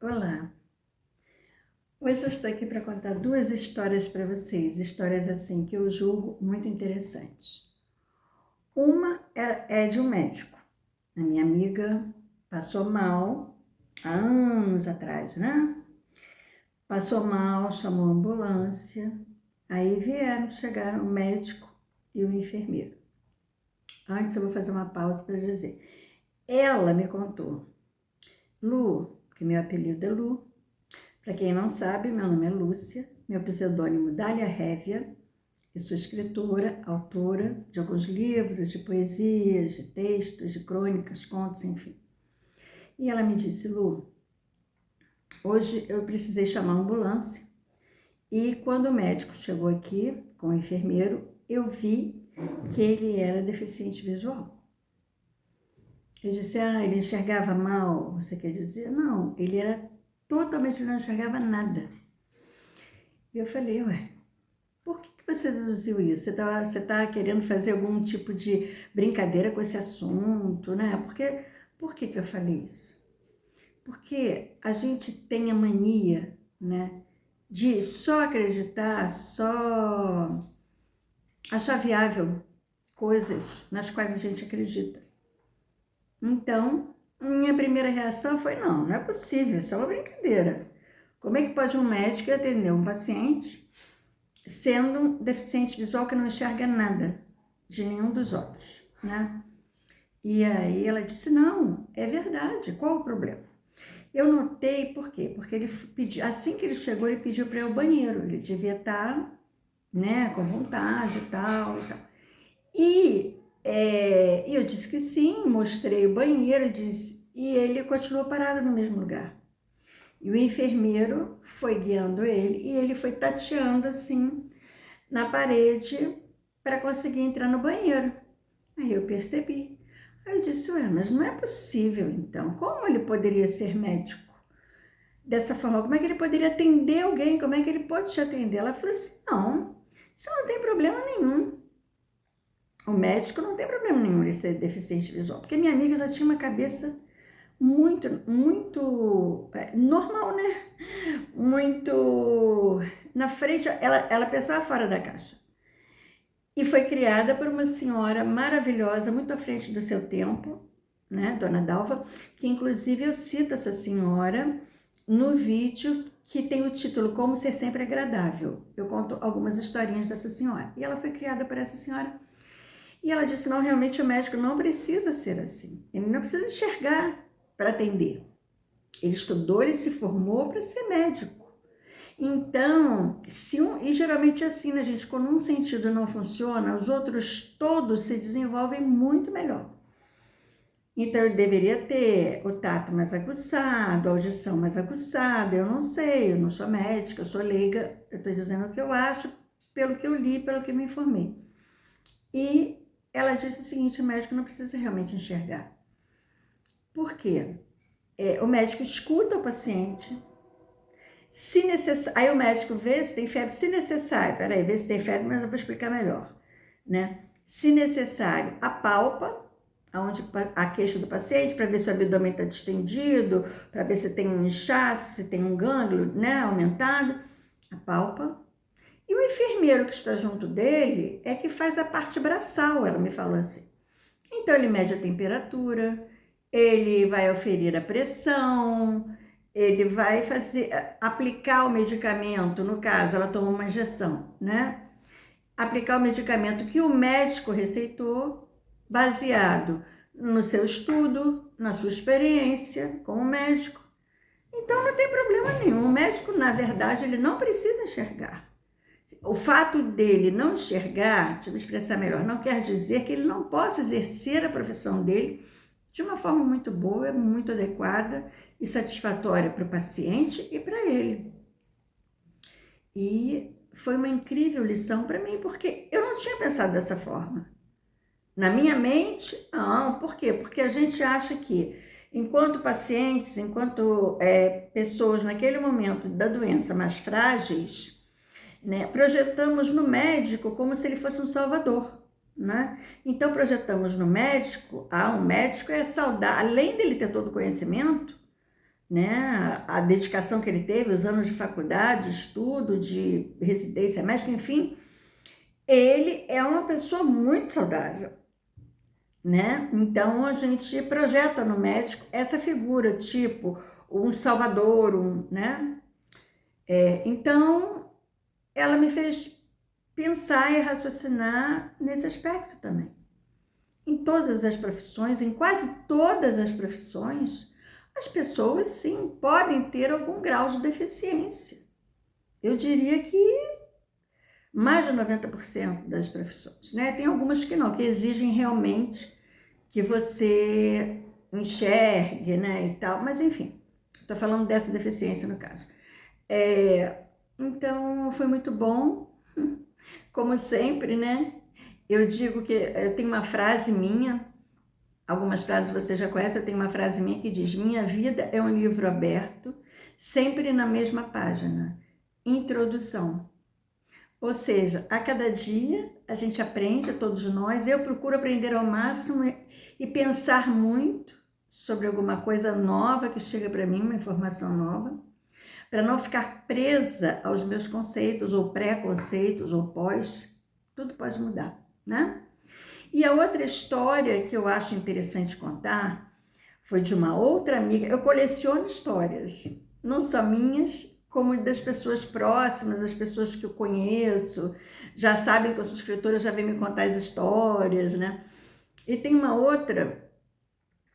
Olá, hoje eu estou aqui para contar duas histórias para vocês, histórias assim que eu julgo muito interessantes. Uma é de um médico. A minha amiga passou mal há anos atrás, né? Passou mal, chamou a ambulância, aí chegaram o médico e o enfermeiro. Antes eu vou fazer uma pausa para dizer. Ela me contou, Lu, que meu apelido é Lu. Para quem não sabe, meu nome é Lúcia, meu pseudônimo Dália Révia, e sou escritora, autora de alguns livros, de poesias, de textos, de crônicas, contos, enfim. E ela me disse, Lu, hoje eu precisei chamar a ambulância e quando o médico chegou aqui com o enfermeiro, eu vi que ele era deficiente visual. Eu disse, ele enxergava mal, você quer dizer? Não, ele não enxergava nada. E eu falei, por que você deduziu isso? Você tá querendo fazer algum tipo de brincadeira com esse assunto, né? Por que eu falei isso? Porque a gente tem a mania, né, de só acreditar, só achar viável coisas nas quais a gente acredita. Então, minha primeira reação foi, não é possível, isso é uma brincadeira. Como é que pode um médico atender um paciente sendo um deficiente visual que não enxerga nada de nenhum dos olhos, né? E aí ela disse, não, é verdade, qual o problema? Eu notei, por quê? Porque ele pediu, assim que ele chegou, ele pediu para ir ao banheiro, ele devia estar, né, com vontade e tal. E eu disse que sim, mostrei o banheiro, e ele continuou parado no mesmo lugar. E o enfermeiro foi guiando ele, e ele foi tateando assim, na parede para conseguir entrar no banheiro. Aí eu percebi. Aí eu disse, mas não é possível então. Como ele poderia ser médico? Dessa forma, como é que ele poderia atender alguém? Como é que ele pode te atender? Ela falou assim, não, isso não tem problema nenhum. O médico não tem problema nenhum ele ser deficiente visual. Porque minha amiga já tinha uma cabeça muito normal, né? Muito na frente, ela pensava fora da caixa. E foi criada por uma senhora maravilhosa, muito à frente do seu tempo, né, Dona Dalva, que inclusive eu cito essa senhora no vídeo que tem o título Como Ser Sempre Agradável. Eu conto algumas historinhas dessa senhora. E ela foi criada por essa senhora. E ela disse, não, realmente o médico não precisa ser assim. Ele não precisa enxergar para atender. Ele estudou, ele se formou para ser médico. Então, e geralmente é assim, né, gente? Quando um sentido não funciona, os outros todos se desenvolvem muito melhor. Então, ele deveria ter o tato mais aguçado, a audição mais aguçada. Eu não sei, eu não sou médica, eu sou leiga. Eu estou dizendo o que eu acho, pelo que eu li, pelo que me informei. E ela disse o seguinte, o médico não precisa realmente enxergar. Por quê? O médico escuta o paciente. Se necessário, aí o médico vê se tem febre, se necessário, peraí, vê se tem febre, mas eu vou explicar melhor, né? Se necessário, apalpa aonde a queixa do paciente, para ver se o abdômen está distendido, para ver se tem um inchaço, se tem um gânglio, né, aumentado, apalpa. E o enfermeiro que está junto dele é que faz a parte braçal, ela me falou assim. Então ele mede a temperatura, ele vai aferir a pressão, ele vai aplicar o medicamento, no caso, ela toma uma injeção, né? Aplicar o medicamento que o médico receitou, baseado no seu estudo, na sua experiência como médico. Então não tem problema nenhum. O médico, na verdade, ele não precisa enxergar. O fato dele não enxergar, deixa eu me expressar melhor, não quer dizer que ele não possa exercer a profissão dele de uma forma muito boa, muito adequada e satisfatória para o paciente e para ele. E foi uma incrível lição para mim, porque eu não tinha pensado dessa forma. Na minha mente, não. Por quê? Porque a gente acha que, enquanto pacientes, enquanto pessoas naquele momento da doença mais frágeis, né, projetamos no médico como se ele fosse um salvador. Né? Então projetamos no médico, um médico é saudável, além dele ter todo o conhecimento, né? A dedicação que ele teve, os anos de faculdade, estudo, de residência médica, enfim, ele é uma pessoa muito saudável, né? Então a gente projeta no médico essa figura, tipo um salvador, né? Então ela me fez pensar e raciocinar nesse aspecto também. Em todas as profissões, em quase todas as profissões, as pessoas sim podem ter algum grau de deficiência. Eu diria que mais de 90% das profissões, né? Tem algumas que não, que exigem realmente que você enxergue, né, e tal, mas enfim, estou falando dessa deficiência no caso. Então, foi muito bom, como sempre, né? Eu digo que eu tenho uma frase minha, algumas frases você já conhece, eu tenho uma frase minha que diz: minha vida é um livro aberto, sempre na mesma página. Introdução. Ou seja, a cada dia a gente aprende, todos nós, eu procuro aprender ao máximo e pensar muito sobre alguma coisa nova que chega para mim, uma informação nova, para não ficar presa aos meus conceitos, ou pré-conceitos, ou pós, tudo pode mudar, né? E a outra história que eu acho interessante contar foi de uma outra amiga. Eu coleciono histórias, não só minhas, como das pessoas próximas, das pessoas que eu conheço, já sabem que eu sou escritora, já vem me contar as histórias, né? E tem uma outra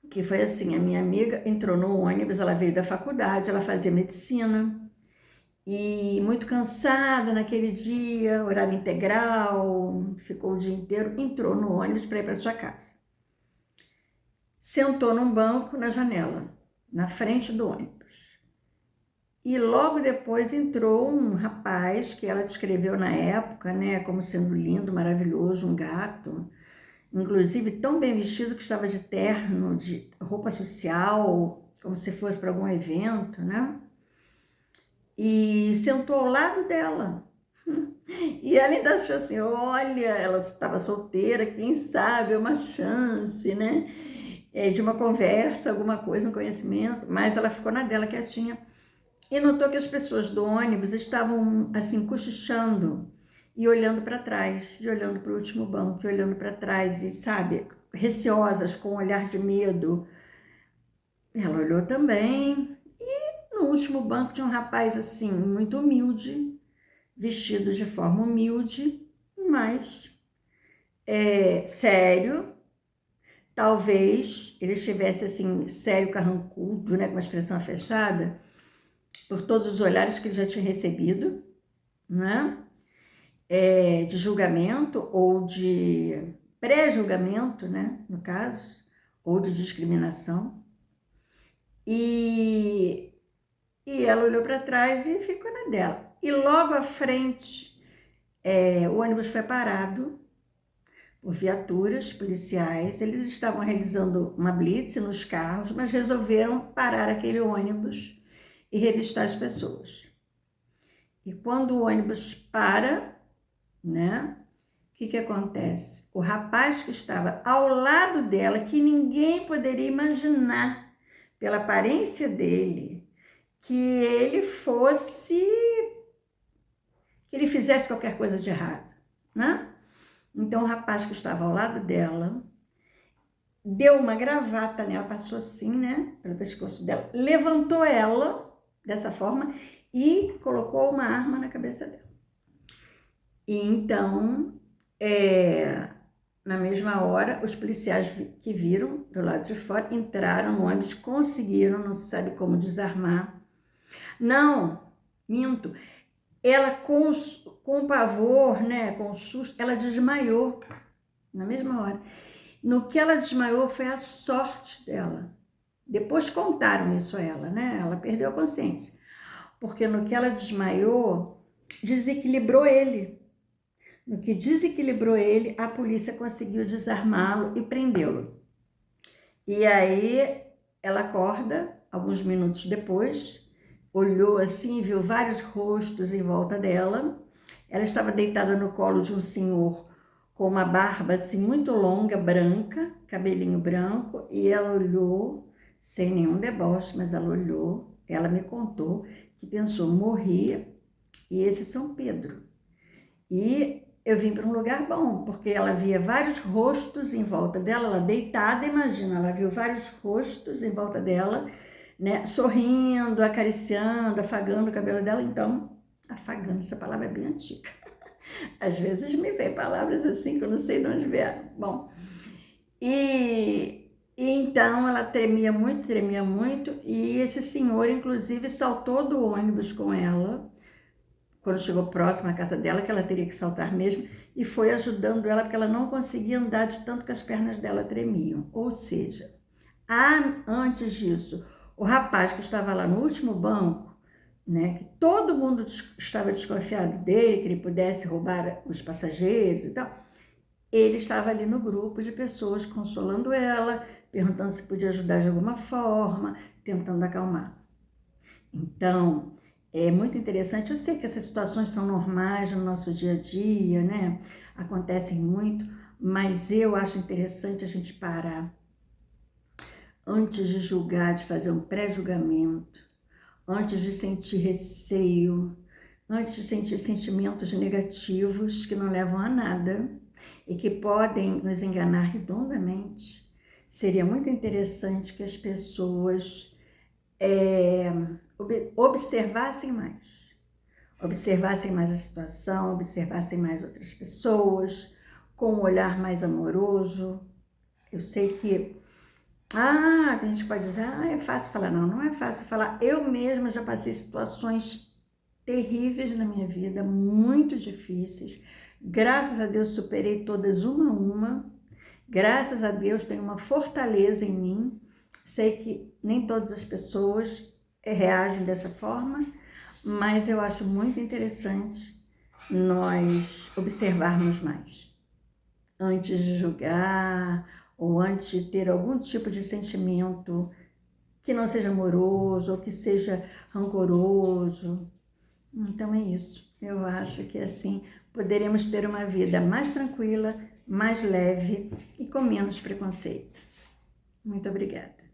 que foi assim: a minha amiga entrou no ônibus, ela veio da faculdade, ela fazia medicina, e muito cansada naquele dia, horário integral, ficou o dia inteiro, entrou no ônibus para ir para sua casa. Sentou num banco na janela, na frente do ônibus. E logo depois entrou um rapaz que ela descreveu na época, né, como sendo lindo, maravilhoso, um gato, inclusive tão bem vestido que estava de terno, de roupa social, como se fosse para algum evento, né? E sentou ao lado dela. E ela ainda achou assim: olha, ela estava solteira, quem sabe, uma chance, né? De uma conversa, alguma coisa, um conhecimento. Mas ela ficou na dela, quietinha. E notou que as pessoas do ônibus estavam, assim, cochichando e olhando para trás, e olhando para o último banco, e olhando para trás, e, sabe, receosas, com um olhar de medo. Ela olhou também, e no último banco tinha um rapaz, assim, muito humilde, vestido de forma humilde, mas sério. Talvez ele estivesse, assim, sério, carrancudo, né, com uma expressão fechada, por todos os olhares que ele já tinha recebido, né? De julgamento ou de pré-julgamento, né? No caso, ou de discriminação. E ela olhou para trás e ficou na dela. E logo à frente, o ônibus foi parado por viaturas policiais. Eles estavam realizando uma blitz nos carros, mas resolveram parar aquele ônibus e revistar as pessoas. E quando o ônibus para, né, o que acontece? O rapaz que estava ao lado dela, que ninguém poderia imaginar, pela aparência dele, que ele fizesse qualquer coisa de errado, né? Então o rapaz que estava ao lado dela deu uma gravata nela, passou assim, né, pelo pescoço dela, levantou ela dessa forma e colocou uma arma na cabeça dela. E então, na mesma hora, os policiais que viram do lado de fora entraram no ônibus, conseguiram, não se sabe como, desarmar. Não, minto. Ela, com pavor, né, com susto, ela desmaiou na mesma hora. No que ela desmaiou foi a sorte dela. Depois contaram isso a ela, né? Ela perdeu a consciência. Porque no que ela desmaiou, desequilibrou ele. No que desequilibrou ele, a polícia conseguiu desarmá-lo e prendê-lo. E aí ela acorda, alguns minutos depois, olhou assim, viu vários rostos em volta dela. Ela estava deitada no colo de um senhor com uma barba assim muito longa, branca, cabelinho branco, e ela olhou, sem nenhum deboche, mas ela olhou, ela me contou que pensou, morri, e esse é São Pedro. E eu vim para um lugar bom, porque ela via vários rostos em volta dela, ela deitada, imagina, ela viu vários rostos em volta dela, né, sorrindo, acariciando, afagando o cabelo dela. Então, afagando, essa palavra é bem antiga. Às vezes me vem palavras assim que eu não sei de onde vieram. Bom, e então ela tremia muito, e esse senhor, inclusive, saltou do ônibus com ela, quando chegou próximo à casa dela, que ela teria que saltar mesmo, e foi ajudando ela, porque ela não conseguia andar de tanto que as pernas dela tremiam. Ou seja, antes disso, o rapaz que estava lá no último banco, né, que todo mundo estava desconfiado dele, que ele pudesse roubar os passageiros e tal, ele estava ali no grupo de pessoas consolando ela, perguntando se podia ajudar de alguma forma, tentando acalmar. Então, é muito interessante. Eu sei que essas situações são normais no nosso dia a dia, né? Acontecem muito, mas eu acho interessante a gente parar antes de julgar, de fazer um pré-julgamento, antes de sentir receio, antes de sentir sentimentos negativos que não levam a nada e que podem nos enganar redondamente. Seria muito interessante que as pessoas observassem mais a situação, observassem mais outras pessoas, com um olhar mais amoroso. Eu sei que a gente pode dizer, é fácil falar. Não, não é fácil falar. Eu mesma já passei situações terríveis na minha vida, muito difíceis. Graças a Deus superei todas uma a uma. Graças a Deus tenho uma fortaleza em mim. Sei que nem todas as pessoas reagem dessa forma, mas eu acho muito interessante nós observarmos mais antes de julgar ou antes de ter algum tipo de sentimento que não seja amoroso ou que seja rancoroso. Então é isso. Eu acho que assim poderemos ter uma vida mais tranquila, mais leve e com menos preconceito. Muito obrigada.